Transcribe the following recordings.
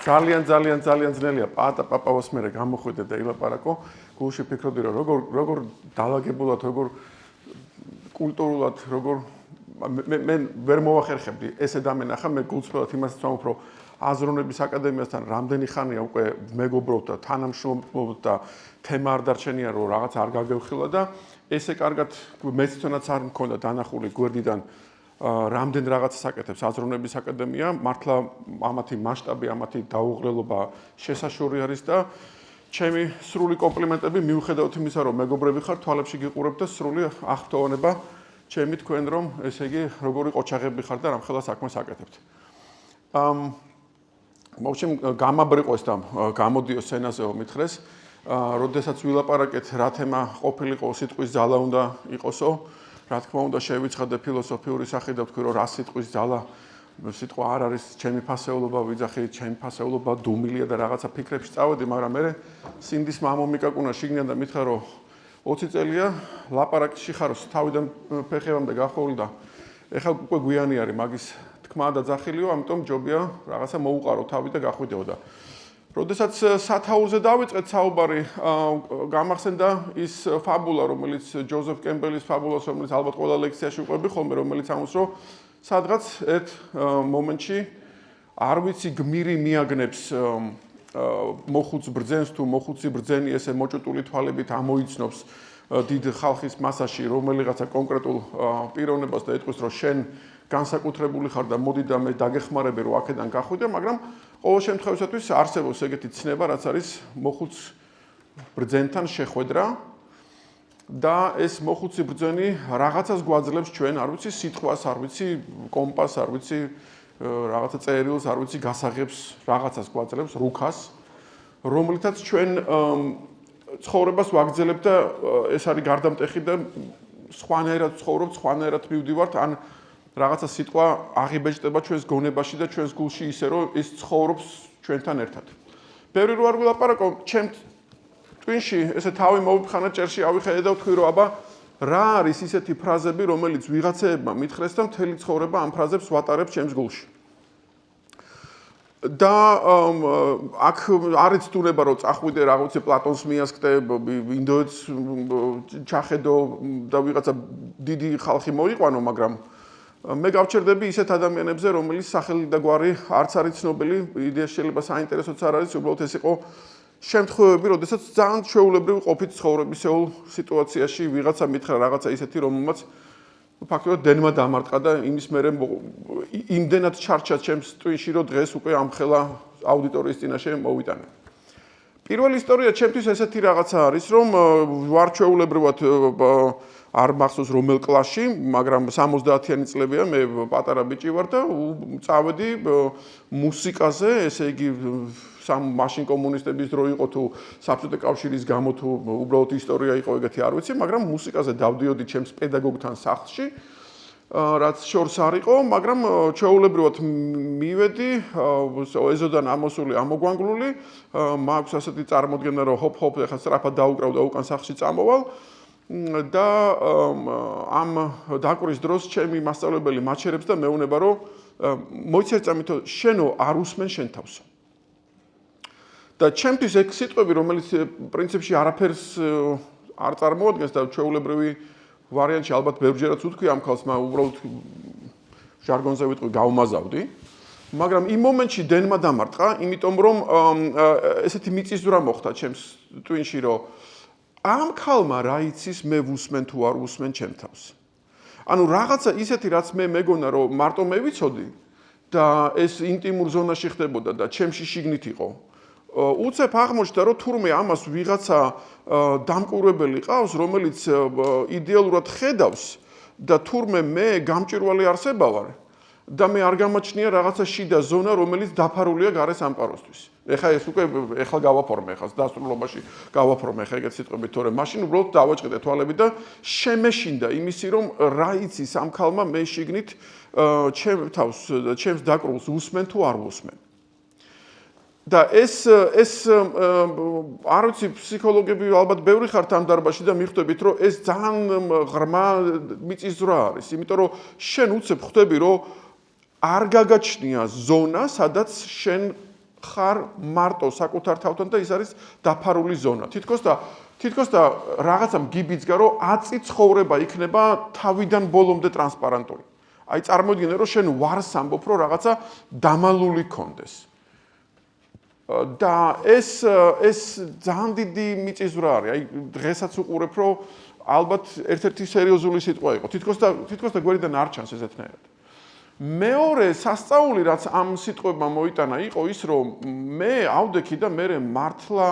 ძალიან ძნელია პაპავას მერე გამოხვიდე და ილაპარაკო. გულში ფიქრობდი რომ როგორ დაალაგებულად, როგორ კულტურულად, როგორ მე ვერ მოვახერხებდი ესე დამენახა მე გულწრფელად იმასაც ვამბობ რომ აზროვნების აკადემიასთან რამდენი ხანია უკვე მეგობრობთ და თანამშრომლობთ და თემა არ დარჩენია რომ რაღაც არ გაგევხილა და ესე კარგად მეც თვითონაც არ მქონდა დანახული გვერდიდან რამდენ რაღაცას აკეთებს აზროვნების აკადემია მართლა ამათი მასშტაბი ამათი დაუღრელობა შესაშორი არის და ჩემი სრული კომპლიმენტები მიუხედავად იმისა რომ მეგობრები ხართ თვალებში გიყურებთ და სრული აღფრთოვანება ჩემი თქვენ რომ ესე იგი როგორი ყოჩაღები ხართ და რამხელა საქმეს აკეთებთ მოვჩემ გამაბრიყოს და გამოდიო სცენაზეო მითხრეს როდესაც ვილაპარაკეთ რა თემა ყოფილიყო სიტყვის ძალა უნდა იყოსო რა თქმა უნდა შევიცხადე ფილოსოფიური სახით და ვთქვი რომ რა სიტყვის ძალა სიტყვა არ არის ჩემი ფასეულობა ვიძახი ჩემი ფასეულობა დუმილია და რაღაცა ფიქრებში წავედი მაგრამ მე სინდის მამო მიკაკუნა შიგნიდან და მითხრა რომ 20 წელია ლაპარაკში ხაროს თავიდან ფეხებამდე გახოვლი და ეხლა უკვე გვიანი არის მაგის თქმა და ძახილიო ამიტომ ჯობია რაღაცა მოუყარო თავი და გახვიდეო და როდესაც სათაურზე დავიწყეთ საუბარი გამახსენდა ის ფაბულა რომელიც ჯოზეფ კემბელის ფაბულას რომელიც ალბათ ყველა ლექციაში უყვები ხოლმე რომელიც ამბობს რომ სადღაც ერთ მომენტში არ ვიცი გმირი მიაგნებს მოხუც ბრძენს თუ მოხუცი ბრძენი ესე მოჭუტული თვალებით ამოიცნობს დიდ ხალხის მასაში რომელიღაცა კონკრეტულ პიროვნებას და ეტყვის რომ შენ განსაკუთრებული ხარ და მოდი და მე დაგეხმარები რომ აქედან გახვიდე მაგრამ ყოველ შემთხვევაში არსებობს ეგეთი ცნება რაც არის მოხუც ბრძენთან შეხვედრა და ეს მოხუცი ბრძენი რაღაცას გვაძლევს ჩვენ არ ვიცი სიტყვას არ ვიცი კომპას არ ვიცი რაღაცა წერილს არ ვიცი გასაღებს რაღაცას გვაძლევს რუქას რომლითაც ჩვენ ცხოვრებას ვაგრძელებთ და ეს არის გარდამტეხი და სხვანაირად ცხოვრობთ სხვანაირად მივდივართ ან რაღაცა სიტყვა აღიბეჭდება ჩვენს გონებაში და ჩვენს გულში ისე რომ ის ცხოვრობს ჩვენთან ერთად ბევრი რო არ ვილაპარაკო ჩემ ტვინში ესე თავი მოვიფხანა ჭერში ავიხედე და ვთქვი რომ აბა რა არის ისეთი ფრაზები რომელიც ვიღაცეებმა მითხრეს და მთელი ცხოვრება ამ ფრაზებს ვატარებ ჩემს გულში და აქ არის თუნება რომ წახვიდე რაღაცე პლატონს მიასკდე ინდოეთს ჩახედო და ვიღაცა დიდი ხალხი მოიყვანო მაგრამ მე გავჩერდები ისეთ ადამიანებზე რომელიც სახელი და გვარი არც არის ცნობილი იდეა შეიძლება საინტერესოც არ არის უბრალოდ ეს იყო შემთხვევები როდესაც ძალიან ჩვეულებრივი ყოფით ცხოვრებისეულ სიტუაციაში ვიღაცა მითხრა რაღაცა ისეთი რომელმაც ფაქტობრივად დენმა დამარტყა და იმის მერე იმდენად ჩარჩა ჩემს ტვინში რომ დღეს უკვე ამხელა აუდიტორიის წინაშე მოვიტანე პირველი ისტორია ჩემთვის ესეთი რაღაცა არის რომ ვარ ჩვეულებრივად არ მახსოვს რომელ კლასში, მაგრამ 70-იანი წლებია მე პატარა ბიჭი ვარ და წავედი მუსიკაზე, ესე იგი მაშინ კომუნისტების დრო იყო თუ საბჭოთა კავშირის გამო თუ უბრალოდ ისტორია იყო ეგეთი არ ვიცი, მაგრამ მუსიკაზე დავდიოდი ჩემს პედაგოგთან სახლში, რაც შორს არ იყო, მაგრამ ჩვეულებრივად მივედი, ეზოდან ამოსული ამოგვანგლული, მაქვს ასეთი წარმოდგენა რომ ჰოპ ეხლა სწრაფად დაუკრავ და უკან სახლში წამოვალ და ამ დაკვრის დროს ჩემი მასწავლებელი მაჩერებს და მეუბნება რომ მოიცერ წამითო შენო არ უსმენ შენ თავს. და ჩემთვის ეგ სიტყვები რომელიც პრინციპში არაფერს არ წარმოადგენს და ჩვეულებრივი ვარიანტში ალბათ ბევრჯერაც უთქვი ამ ხალხს მაგრამ უბრალოდ ჟარგონზე ვიტყვი გავმაზავდი მაგრამ იმ მომენტში დენმა დამარტყა იმიტომ რომ ესეთი მიწისძვრა მოხდა ჩემს ტვინში რომ ამ ხალმა რა იცის მე ვუსმენ თუ არ ვუსმენ ჩემ თავს. ანუ რაღაცა ისეთი რაც მე მეგონა რომ მარტო მე ვიცოდი და ეს ინტიმურ ზონაში ხდებოდა და ჩემში შიგნით იყო. უცებ აღმოჩნდა რომ თურმე ამას ვიღაცა დამკვირვებელი ყავს რომელიც იდეალურად ხედავს და თურმე მე გამჭვირვალე არსება ვარ და მე არ გამაჩნია რაღაცა შიდა ზონა რომელიც დაფარულია გარეს ამპაროსთვის. ეხლა ეს უკვე ეხლა გავაფორმე ეხლა დასრულობაში გავაფორმე ეხლა ეგეთ სიტყვებით თორე მაშინ უბრალოდ დავაჭყიდე თვალები და შემეშინდა იმისი რომ რა იცის ამ ხალმა მე შიგნით ჩემ თავს ჩემს დაკრულს უსმენ თუ არ უსმენ. და ეს არ ვიცი ფსიქოლოგები ალბათ ბევრი ხართ ამ დარბაზში და მიხვდებით რომ ეს ძალიან ღრმა მიწისძვრა არის იმიტომ რომ შენ უცებ ხვდები რომ არ გაგაჩნია ზონა სადაც შენ ხარ მარტო საკუთარ თავთან და ის არის დაფარული ზონა. თითქოს და რაღაცა მგიბიძგა რომ 10 ცხოვრება იქნება თავიდან ბოლომდე ტრანსპარენტული. აი წარმოიდგინე რომ შენ ვარს ამბობ რომ რაღაცა დამალული კონდეს. და ეს ძალიან დიდი მიწისძვრა არის. აი დღესაც უყურებ რომ ალბათ ერთ-ერთი სერიოზული სიტყვა იყო. თითქოს და გვერდიდან არ ჩანს ესეთნაირად. მეორე სასწაული რაც ამ სიტყვებმა მოიტანა იყო ის რომ მე ავდექი და მე მართლა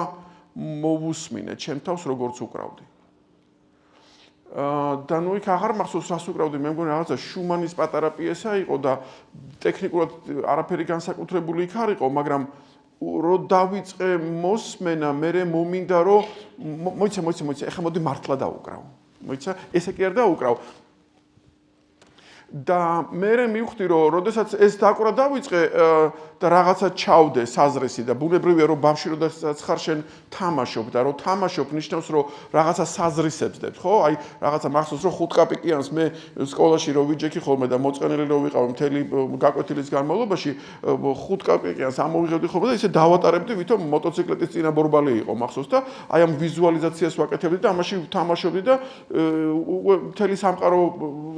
მოვუსმინე ჩემ თავს როგორც უკრავდი. და ნუ იქ აღარ მახსოვს რას უკრავდი, მე მგონი რაღაცა შუმანის პატარა პიესა იყო და ტექნიკურად არაფერი განსაკუთრებული იქ არ იყო, მაგრამ რო დავიწყე მოსმენა, მე მომინდა რომ მოიცა, ეხლა მოდი მართლა დაუკრავ. მოიცა, ესე კი არ დაუკრავ. და მე მივხვდი რომ როდესაც ეს დაკვრა დავიწყე და რაღაცა ჩავდე საზრესი და ბუნებრივია რომ ბავშვი როდესაც ხარ შენ თამაშობ და რომ თამაშობ ნიშნავს რომ რაღაცა საზრისებს დებთ ხო აი რაღაცა მახსოვს რომ 5 კაპიკიანს მე სკოლაში რო ვიჯექი ხოლმე და მოწყენილი რო ვიყავ მთელი გაკვეთილის განმავლობაში 5 კაპიკიანს ამოვიღებდი ხოლმე და ისე დავატარებდი ვითომ მოტოციკლეტის წინა ბორბალი იყო მახსოვს და აი ამ ვიზუალიზაციას ვაკეთებდი და ამაში თამაშობდი და მთელი სამყარო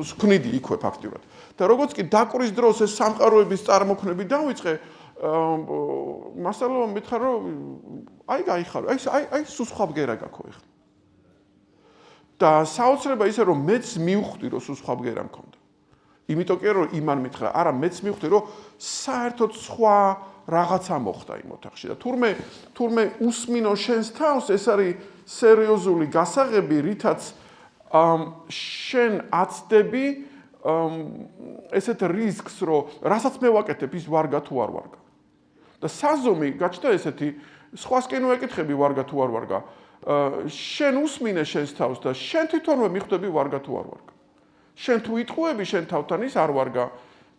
ვქნიდი იქვე ფაქტიურად და როგორც კი დაკვრის დროს ეს სამყაროების წარმოქმნები დავიწყე მასალა მითხრა რომ აი გაიხარო აი სუსხვა ბგერა გაქო ეხლა და საოცრება ისე რომ მეც მივხვდი რომ სუსხვა ბგერა მქონდა იმიტომ კი რომ იმან მითხრა არა მეც მივხვდი რომ საერთოდ სხვა რაღაცა მოხდა იმ ოთახში და თურმე უსმინო შენს თავს ეს არის სერიოზული გასაღები რითაც შენ აცდები ესეთ რისკს რომ რასაც მე ვაკეთებ ის ვარგა თუ არ ვარგა და საზომი გაჩნდა ესეთი სხვასკენ ვეკითხები ვარგა თუ არ ვარგა შენ უსმინე შენს თავს და შენ თვითონვე მიხვდები ვარგა თუ არ ვარგა შენ თუ იტყუები შენ თავთან ის არ ვარგა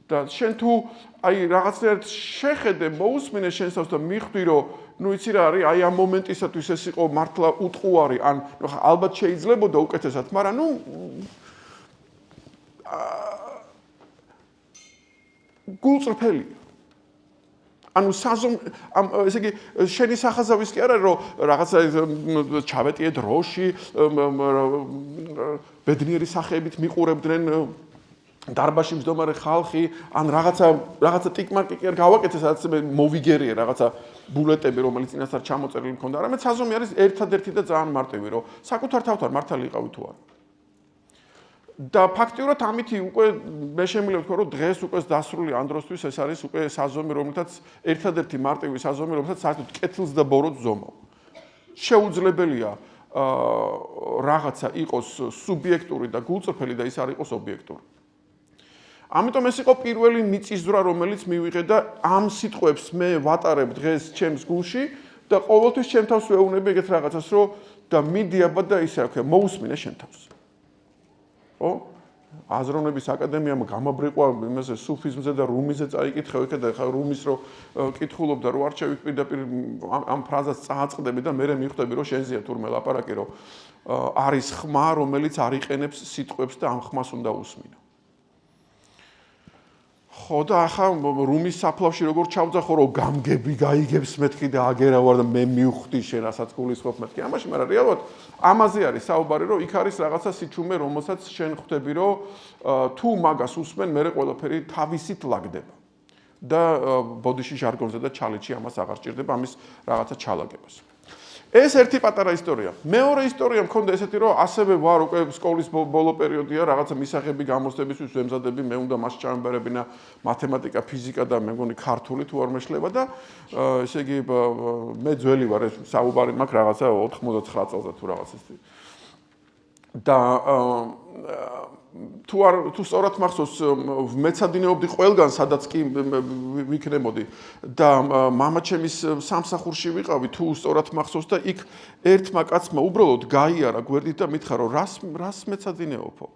და შენ თუ აი რაღაცნაირად შეხედე მოусმინე შენს თავს და მიხვდი რომ ნუ იცი რა არის აი ამ მომენტისათვის ეს იყო მართლა უტყუარი ან ალბათ შეიძლებოდა უკეთესად მაგრამ ნუ გულწრფელი ანუ ესე იგი შენი სახაზავის კი არა რომ რაღაცა ჩავეტიე დროში ბედნიერი სახეებით მიყურებდნენ დარბაში მძდომარე ხალხი ან რაღაცა ტიკმარკი კი არ გავაკეთე სადაც მე მოვიგერიე რაღაცა ბულეტები რომელიც წინასწარ ჩამოწერილი მქონდა არამედ საზომი არის ერთადერთი და ძალიან მარტივი რომ საკუთარ თავთან მართალი იყავი თუ არა და ფაქტიურად ამითი უკვე მე შემიძლია ვთქვა რომ დღეს უკვე დასრული ამ დროსთვის ეს არის უკვე საზომი რომელთაც ერთადერთი მარტივი საზომი რომელთაც საერთოდ კეთილს და ბოროტს ზომავ შეუძლებელია რაღაცა იყოს სუბიექტური და გულწრფელი და ის არ იყოს ობიექტური ამიტომ ეს იყო პირველი მიწისძვრა რომელიც მივიღე და ამ სიტყვებს მე ვატარებ დღეს ჩემს გულში და ყოველთვის ჩემ თავს ვეუბნები ეგეთ რაღაცას რომ და მიდი აბა და ისე აქვია მოусმინე შენ თავს ო აზროვნების აკადემიამ გამაბრიყვა იმაზე სუფიზმზე და რუმიზე წაიკითხე იქა და ხა რუმის რო კითხულობდა რო არ შევით პირდაპირ ამ ფრაზას წააწყდები და მე მივხვდები რომ შენზეა თურმე ლაპარაკი რომ არის ხმა რომელიც არ იყენებს სიტყვებს და ამ ხმას უნდა უსმინო ხო და ახლა რუმის საფლავში როგორ ჩავძახო რომ გამგები გაიგებს მეთქი და აგერა ვარ და მე მივხვდი შენ რასაც გულისხმობ მეთქი ამაში მაგრამ რეალურად ამაზე არის საუბარი რომ იქ არის რაღაცა სიჩუმე რომელსაც შენ ხვდები რომ თუ მაგას უსმენ მე ყველაფერი თავისით ლაგდება და ბოდიში ჟარგონზე და ჩალეთში ამას აღარ ჭირდება ამის რაღაცა ჩალაგებას ეს ერთი პატარა ისტორია. მეორე ისტორია მქონდა ესეთი, რომ ასევე ვარ უკვე სკოლის ბოლო პერიოდია, რაღაცა მისაღები გამოცდებისთვის ვემზადები, მე უნდა მას ჩამბერებინა მათემატიკა, ფიზიკა და მე მგონი ქართული თუ არ მეშლება და ესე იგი მე ძველი ვარ, ეს საუბარი მაქვს რაღაცა 99 წელზე თუ რაღაც ეს. და თუ სწორად მახსოვს მეცადინეობდი ყველგან სადაც კი ვიქნებოდი და მამაჩემის სამსახურში ვიყავი თუ სწორად მახსოვს და იქ ერთმა კაცმა უბრალოდ გაიარა გვერდით და მითხრა რომ რას მეცადინეობო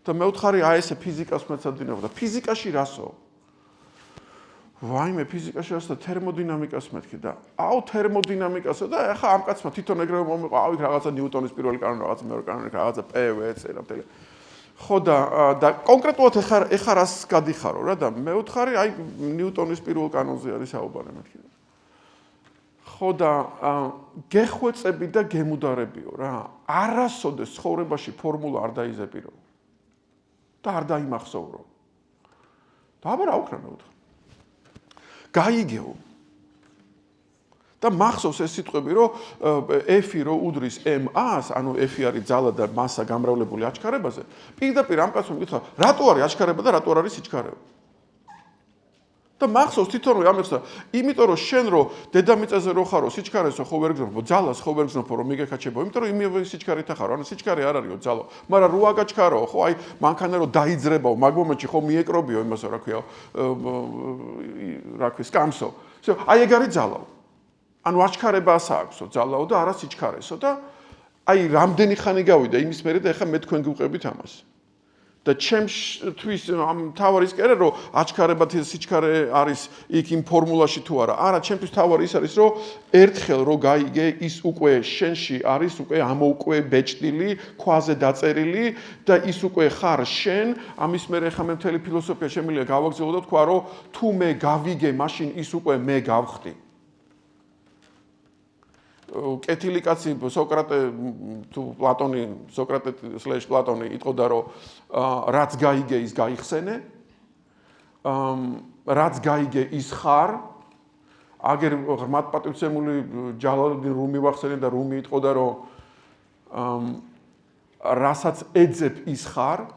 და მე ვთხარი აი ესე ფიზიკას მეცადინეობ და ფიზიკაში რასო ვაიმე ფიზიკაში რას და თერმოდინამიკას მეთქი და აუ თერმოდინამიკასო და ახლა ამ კაცმა თვითონ ეგრევე მომიყვა აუ იქ რაღაცა ნიუტონის პირველი კანონი რაღაცა მეორე კანონი რაღაცა PV ეწერა მთელი ხო და კონკრეტულად ეხა რას გადიხარო რა და მე ვთხარი აი ნიუტონის პირველ კანონზე არის საუბარი მეთქი ხო და გეხვეწები და გემუდარებიო რა. არასოდეს ცხოვრებაში ფორმულა არ დაიზეპირო. და არ დაიმახსოვრო. და აბა რა უკრა მეუთხე. გაიგეო. და მახსოვს ეს სიტყვები, რომ F-ი რო უდრის M-ას, ანუ F-ი არის ძალა და მასა გამრავლებული აჩქარებაზე, პირდაპირ ამ კაცმა მკითხა, რატო არის აჩქარება და რატო არ არის სიჩქარეო? და მახსოვს თვითონვე ამეცდა, იმიტომ რომ შენ რო დედამიწაზე რო ხარო, სიჩქარესო ხო ვერ გზნობო, ძალას ხო ვერ გზნობო, რომ მიგეკაჩებო, იმიტომ რომ იმივე სიჩქარით ახარო, ანუ სიჩქარე არ არისო ძალო, მაგრამ რო აგაჩქარო, ხო, აი მანქანა რო დაიძრებაო, მაგ მომენტში ხო მიეკრობიო იმასო, რა ქვია, სკამსო. აი ეგ არის ძალაო. ანუ აჩქარებას აქვსო ძალაო და არა სიჩქარესო და აი რამდენი ხანი გავიდა იმის მერე და ეხლა მე თქვენ გიუყებით ამას. და ჩემთვის ამ თავარის კერე რომ აჩქარება და სიჩქარე არის იქ იმ ფორმულაში თუ არა. არა, ჩემთვის თავარი ის არის რომ ერთხელ რო გაიგე ის უკვე შენში არის უკვე ამოუკვე ბეჭდილი, ქვაზე დაწერილი და ის უკვე ხარ შენ, ამის მერე ეხლა მე მთელი ფილოსოფია შემიძლია გავაგზავნო და თქვა რომ თუ მე გავიგე, მაშინ ის უკვე მე გავხდი. კეთილი კაცი სოკრატე თუ პლატონი სოკრატე/პლატონი იტყოდა რომ რაც გაიგე ის გაიხსენე რაც გაიგე ის ხარ აგერ ღრმად პატივცემული ჯალალუდინი რუმი ვახსენე და რუმი იტყოდა რომ რასაც ეძებ ის ხარ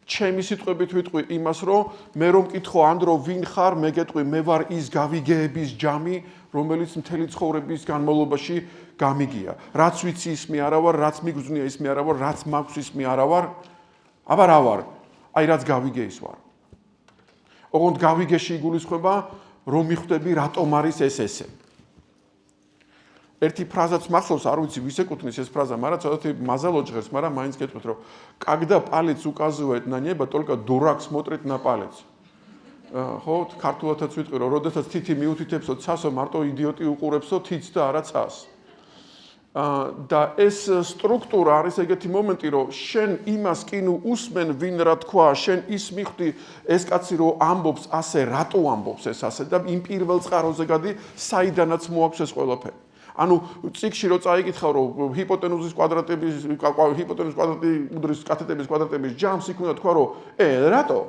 ჩემი სიტყვებით ვიტყვი იმას რომ მე რომ მკითხო ანდრო ვინ ხარ მე გეტყვი მე ვარ ის გავიგეების ჯამი რომელიც მთელი ცხოვრების განმავლობაში გამიგია. რაც ვიცი ის მე არა ვარ, რაც მიგზნია ის მე არა ვარ, რაც მაქვს ის მე არა ვარ. აბა რა ვარ? აი რაც გავიგე ის ვარ. ოღონდ გავიგეში იგულისხმება, რომ მიხვდები რატომ არის ესე. ერთი ფრაზაც მახსოვს, არ ვიცი ვის ეკუთვნის ეს ფრაზა, მაგრამ ცოტათი მაზალო ჟღერს, მაგრამ მაინც გეტყვით, რომ когда палец указывает на небо, только дурак смотрит на палец. ხო, ქართულადაც ვიტყვი, რომ როდესაც თითი მიუთითებსო ცასო, მარტო იდიოტი უყურებსო თითს და არა ცას. და ეს სტრუქტურა არის ეგეთი მომენტი, რომ შენ იმას კინუ უსმენ, ვინ რა თქვა, შენ ის მიხვდი, ეს კაცი რო ამბობს ასე, რატო ამბობს ეს ასე და იმ პირველ წყაროზე გადი, საიდანაც მოაქვს ეს ყველაფერი. ანუ წიგში რო წაიკითხავ, რომ ჰიპოტენუზის კვადრატების უდრის კათეტების კვადრატების ჯამს იქ უნდა თქვა, რომ რატო?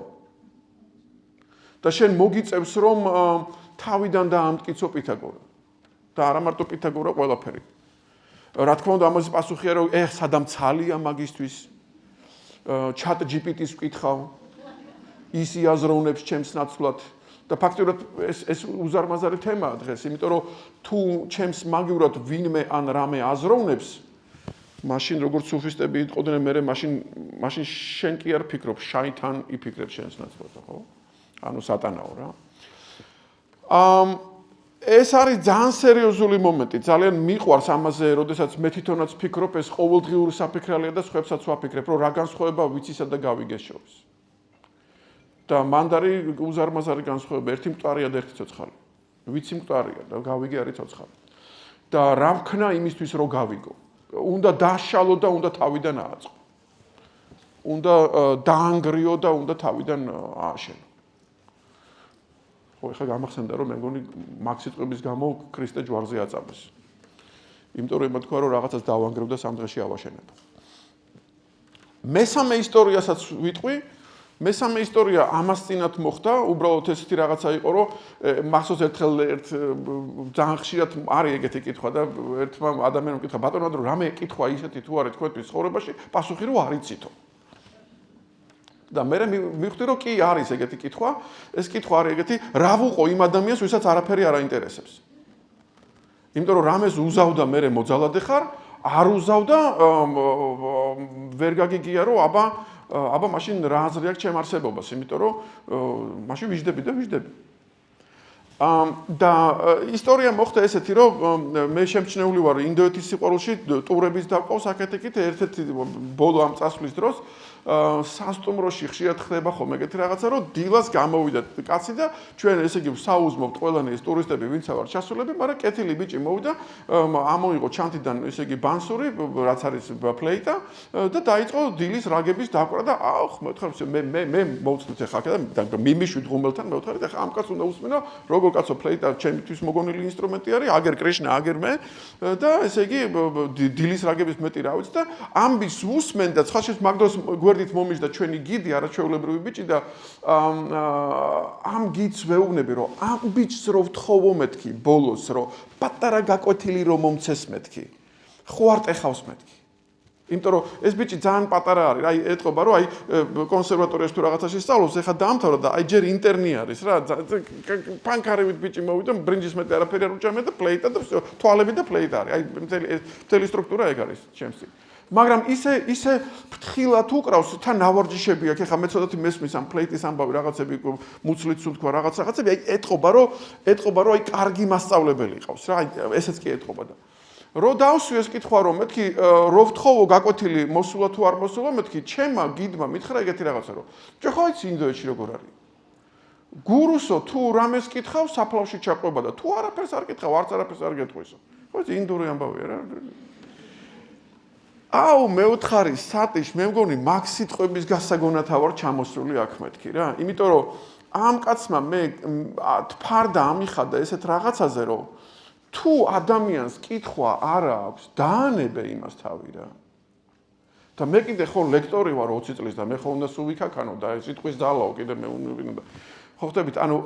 და შენ მოგიწევს რომ თავიდან დაამტკიცო პითაგორა. და არა მარტო პითაგორა ყველაფერი. რა თქმა უნდა ამაზე პასუხია რომ სადამცალია მაგისთვის. chat GPT-ს ვკითხავ. ის იაზროვნებს ჩემს ნაცვლად და ფაქტობრივად ეს უზარმაზარი თემაა დღეს, იმიტომ რომ თუ ჩემს მაგივრად ვინმე ან რამე აზროვნებს, მაშინ როგორც სუფისტები იტყოდნენ მე მაშინ შენ კი არ ფიქრობ, შაიტან იფიქრებს შენს ნაცვლად, ხო? ანუ სატანაო რა. ეს არის ძალიან სერიოზული მომენტი, ძალიან მიყვარს ამაზე, როდესაც მე თვითონაც ფიქრობ, ეს ყოველდღიური საფიქრალია და სხვებსაც ვაფიქრებ, რომ რა განსხვავება ვიცისა და გავიგეს შორის. და მანდარი უზარმაზარი განსხვავება, ერთი მკვდარია და ერთი ცოცხალი. ვიცი მკვდარია და გავიგე არის ცოცხალი. და რა ვქნა იმისთვის რომ გავიგო? უნდა დაშალო და უნდა თავიდან ააწყო. უნდა დაანგრიო და უნდა თავიდან ააშენო. ხო, ეხლა გამახსენდა რომ მე მგონი მაგ სიტყვების გამო ქრისტე ჯვარზე აწამეს. იმიტომ რომ ემთქვა რომ რაღაცას დავანგრევ და სამ დღეში ავაშენებ. მესამე ისტორიასაც ვიტყვი, მესამე ისტორია ამას წინათ მოხდა, უბრალოდ ესეთი რაღაცა იყო, რომ მახსოვს ერთხელ ძალიან ხშირად არის ეგეთი კითხვა და ერთმა ადამიანმა კითხა, ბატონო, რამე კითხვა ისეთი თუ არის თქვენთვის ცხოვრებაში, პასუხი რომ არ იცითო. და მე მივხვდი რომ კი არის ეგეთი კითხვა, ეს კითხვა არის ეგეთი, რა ვუყო იმ ადამიანს, ვისაც არაფერი არ აინტერესებს. იმიტომ რომ რამეს უზავდა მე მოძალადე ხარ, არ უზავდა ვერ გაგიგია რომ აბა მაშინ რა აზრი აქვს ჩემ არსებობას, იმიტომ რომ მაშინ ვიждები და ვიждები. და ისტორია მოხდა ესეთი, რომ მე შემჩნეული ვარ ინდოეთის სიყვარულში, ტურების დაყავს აქეთ-იქით, ერთ-ერთი ბოლო ამ წასვლის დროს სასტუმროში ხშირად ხდება ხოლმე ეგეთი რაღაცა, რომ დილას გამოვიდა კაცი და ჩვენ ესე იგი საუზმობთ ყველანი ეს ტურისტები, ვინც არ ჩასულები, მაგრამ კეთილი ბიჭი მოვიდა, ამოიღო ჩანთიდან ესე იგი ბანსური, რაც არის ფლეიტა და დაიწყო დილის რაგების დაკვრა და მეთქარ მე მოვწვით ახლა და მიმიშვით ღუმელთან მევთხარით ახლა ამ კაცს უნდა უსმინო, როგორ კაცო ფლეიტა ჩემთვის მოგონილი ინსტრუმენტი არის, აგერ კრიშნა, აგერ მე და ესე იგი დილის რაგების მეტი რა ვიცი და ამბის უსმენ და ცხაშეს მაგდროს გვერდით მომიშდა ჩვენი გიდი არაჩვეულებრივი ბიჭი და ამ გიდს ვეუბნები რომ ამ ბიჭს რო ვთხოვო მეთქი ბოლოს რომ პატარა გაკვეთილი რომ მომცეს მეთქი ხო არ ტეხავს მეთქი იმიტომ რომ ეს ბიჭი ძალიან პატარა არის აი ეთყობა რომ აი კონსერვატორიაში თუ რაღაცაში სწავლობს ეხლა დაამთავრა და აი ჯერ ინტერნი არის რა პანკარივით ბიჭი მოვიდა ბრინჯის მეტი არაფერი არ უჭამე და პლეიტა და თვალები და პლეიტა არის აი მთელი სტრუქტურა ეგ არის ჩემსი მაგრამ ისე ფრთხილად უკრავს თან ნავარჯიშები აქვს ეხლა მე ცოტათი მესმის ამ პლეიტის ამბავი რაღაცები მუცლით სულ თქვა რაღაცები აი ეთყობა რომ აი კარგი მასწავლებელი ყავს რა აი ესეც კი ეთყობა და რო დავსვი ეს კითხვა რომ მეთქი რო ვთხოვო გაკვეთილი მოსულა თუ არ მოსულა მეთქი ჩემმა გიდმა მითხრა ეგეთი რაღაცა რომ ჯერ ხო იცი ინდოეთში როგორ არის გურუსო თუ რამეს კითხავ საფლავში ჩაყვება და თუ არაფერს არ კითხავ არც არაფერს არ გეტყვისო ხო იცი ინდური ამბავია რა აუ მეუთხარი სატიშ მე მგონი მაგ სიტყვების გასაგონად ვარ ჩამოსული აქ მეთქი რა იმიტომ რომ ამ კაცმა მე თფარდა ამიხადა ესეთ რაღაცაზე რომ თუ ადამიანს კითხვა არ აქვს დაანებე იმას თავი რა და მე კიდე ხო ლექტორი ვარ 20 წლის და მე ხო უნდა სულ ვიქაქანო და სიტყვის ძალაო კიდე მე უნდა ხო ხდებით ანუ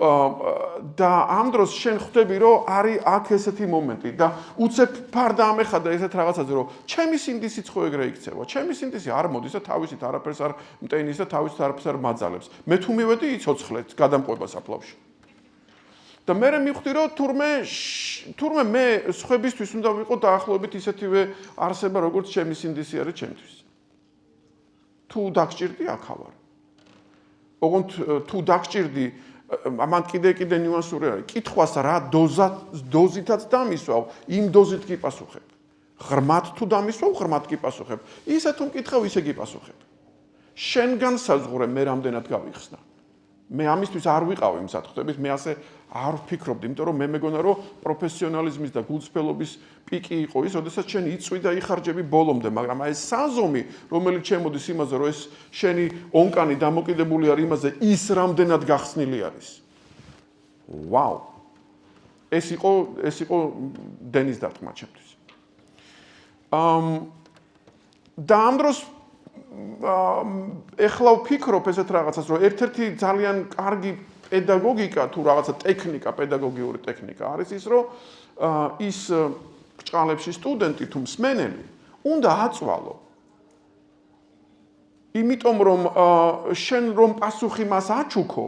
და ამ დროს შენ ხვდები რომ არის აქ ესეთი მომენტი და უცებ ფარდა ამეხადა ესეთ რაღაცაზე რომ ჩემი სინდისიც ხო ეგრე იქცევა ჩემი სინდისი არ მოდის და თავისით არაფერს არ მტენის და თავისით არაფერს არ მაძალებს მე თუ მივედი იცოცხლეთ გადამყვება საფლავში და მე მივხვდი რომ თურმე მე სხვებისთვის უნდა ვიყო დაახლოებით ისეთივე არსება როგორც ჩემი სინდისი არის ჩემთვის თუ დაგჭირდი აქავარ ოღონდ თუ დაგჭირდი ამან კიდე ნიუანსური არის კითხვას რა დოზითაც დამისვავ იმ დოზით კი პასუხებ ღრმად თუ დამისვავ ღრმად კი პასუხებ ისე თუ მკითხავ ისე კი პასუხებ შენგან საზღურე მე რამდენად გავიხსნა მე ამისთვის არ ვიყავი მსათხდებით მე ასე არ ვფიქრობდი იმიტომ რომ მე მეგონა რომ პროფესიონალიზმის და გულწრფელობის პიკი იყო ის როდესაც შენ იწვი და იხარჯები ბოლომდე მაგრამ აი ეს საზომი რომელიც შემოდის იმაზე რომ ეს შენი ონკანი დამოკიდებული არის იმაზე ის რამდენად გახსნილი არის ვაუ ეს იყო დენის დარტყმა ჩემთვის და ამ დროს ეხლა ვფიქრობ ესეთ რაღაცას რომ ერთ-ერთი ძალიან კარგი პედაგოგიკა თუ რაღაცა ტექნიკა პედაგოგიური ტექნიკა არის ის რომ ის ბჭყალებში სტუდენტი თუ მსმენელი უნდა აწვალო იმიტომ რომ შენ რომ პასუხი მას აჩუქო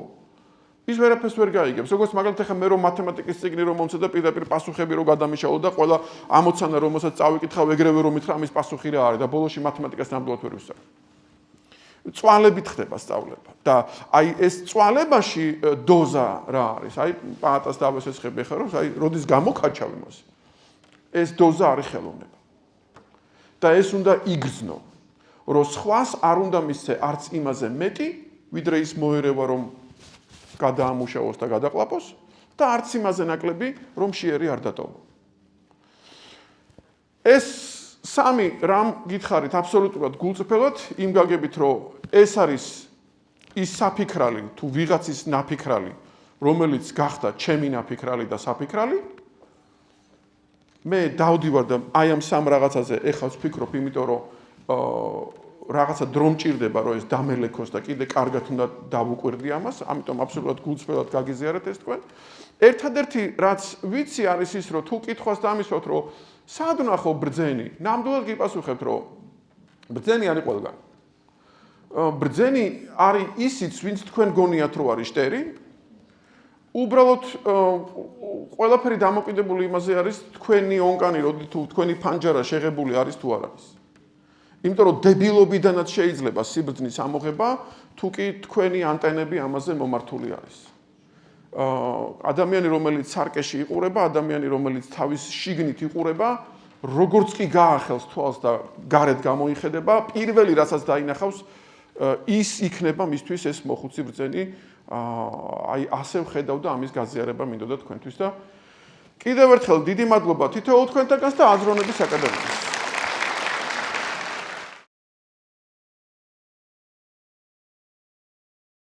ის ვერაფერს ვერ გაიგებს როგორც მაგალითად ახლა მე რომ მათემატიკის წიგნი რომ მომცე და პირდაპირ პასუხები რომ გადამიშალო და ყველა ამოცანა რომელსაც წავიკითხავ ეგრევე რომ მითხრა ამის პასუხი რა არის და ბოლოში მათემატიკას ნამდვილად ვერ ვისწავლე წვალებით ხდება სწავლება და აი ეს წვალებაში დოზა რა არის აი პაატას დავესეცხები ხა რომ აი როდის გამოკაჩავი მას ეს დოზა არის ხელოვნება და ეს უნდა იგრძნო რომ სხვას არ უნდა მისცე არც იმაზე მეტი ვიდრე ის მოერევა რომ გადაამუშავოს და გადაყლაპოს და არც იმაზე ნაკლები რომ შეერი არ დატოვო ეს სამი რამ გითხარით აბსოლუტურად გულწრფელად იმ გაგებით რომ ეს არის ის საფიქრალი თუ ვიღაცის ნაფიქრალი რომელიც გახდა ჩემი ნაფიქრალი და საფიქრალი მე დავდივარ და აი ამ სამ რაღაცაზე ეხლა ვფიქრობ იმიტომ რომ რაღაცა დრო მჭირდება რომ ეს დამელექოს და კიდე კარგად უნდა დავუკვირდი ამას ამიტომ აბსოლუტურად გულწრფელად გაგიზიარეთ ეს თქვენ ერთადერთი რაც ვიცი არის ის რომ თუ კითხვას დამისვათ რომ სად ვნახო ბრძენი ნამდვილად გიპასუხებთ რომ ბრძენი არის ყველგან ბრძენი არის ისიც ვინც თქვენ გონიათ რომ არის შტერი უბრალოდ ყველაფერი დამოკიდებული იმაზე არის თქვენი ონკანი როდი თუ თქვენი ფანჯარა შეღებული არის თუ არ არის იმიტომ რომ დებილობიდანაც შეიძლება სიბრძნის ამოღება თუ კი თქვენი ანტენები ამაზე მომართული არის ადამიანი რომელიც სარკეში იყურება ადამიანი რომელიც თავის შიგნით იყურება როგორც კი გაახელს თვალს და გარეთ გამოიხედება პირველი რასაც დაინახავს ის იქნება მისთვის ეს მოხუცი ბრძენი, აი ასე ვხედავ და ამის გაზიარება მინდოდა თქვენთვის და კიდევ ერთხელ დიდი მადლობა თითოეულ თქვენთაგანს და აზროვნების აკადემიას.